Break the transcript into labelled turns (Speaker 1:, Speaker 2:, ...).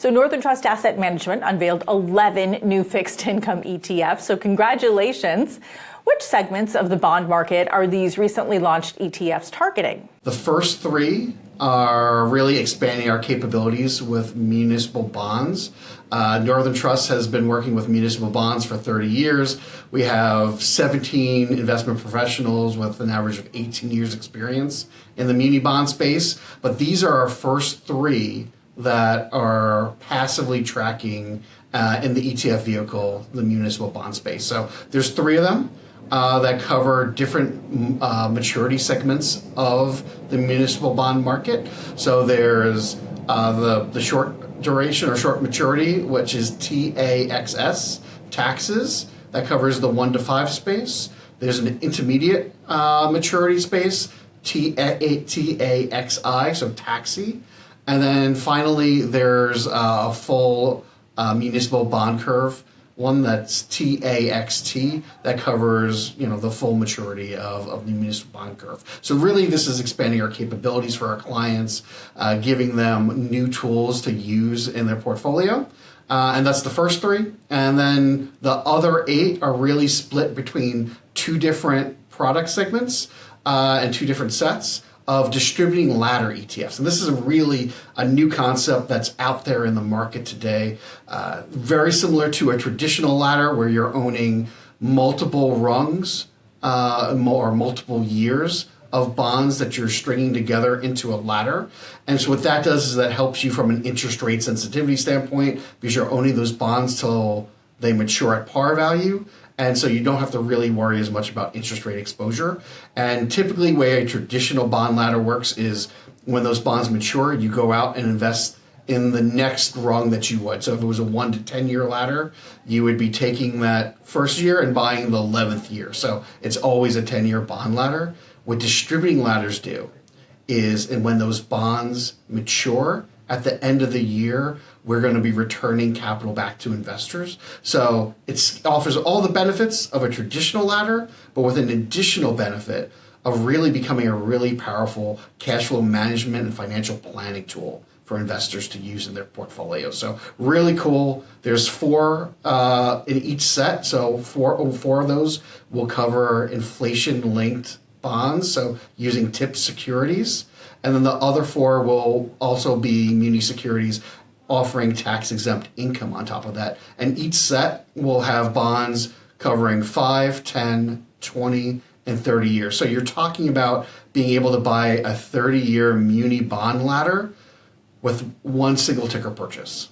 Speaker 1: So Northern Trust Asset Management unveiled 11 new fixed income ETFs. So congratulations. Which segments of the bond market are these recently launched ETFs targeting?
Speaker 2: The first three are really expanding our capabilities with municipal bonds. Northern Trust has been working with municipal bonds for 30 years. We have 17 investment professionals with an average of 18 years experience in the muni bond space. But these are our first three that are passively tracking in the ETF vehicle, the municipal bond space. So there's three of them that cover different maturity segments of the municipal bond market. So there's the short duration or short maturity, which is TAXS, taxes, that covers the 1 to 5 space. There's an intermediate maturity space, TAXI, so taxi. And then finally, there's a full municipal bond curve, one that's TAXT, that covers the full maturity of the municipal bond curve. So really, this is expanding our capabilities for our clients, giving them new tools to use in their portfolio. And that's the first three. And then the other 8 are really split between 2 different product segments and 2 different sets of distributing ladder ETFs. And this is really a new concept that's out there in the market today. Very similar to a traditional ladder where you're owning multiple rungs or multiple years of bonds that you're stringing together into a ladder. And so what that does is that helps you from an interest rate sensitivity standpoint because you're owning those bonds till they mature at par value. And so you don't have to really worry as much about interest rate exposure. And typically the way a traditional bond ladder works is when those bonds mature, you go out and invest in the next rung that you would. So if it was a 1 to 10 year ladder, you would be taking that first year and buying the 11th year. So it's always a 10-year bond ladder. What distributing ladders do is, and when those bonds mature, at the end of the year, we're going to be returning capital back to investors. So it offers all the benefits of a traditional ladder, but with an additional benefit of really becoming a really powerful cash flow management and financial planning tool for investors to use in their portfolio. So really cool. There's 4 in each set. So four of those will cover inflation-linked bonds, so using tipped securities. And then the other 4 will also be muni securities offering tax-exempt income on top of that. And each set will have bonds covering 5, 10, 20, and 30 years. So you're talking about being able to buy a 30-year muni bond ladder with one single ticker purchase.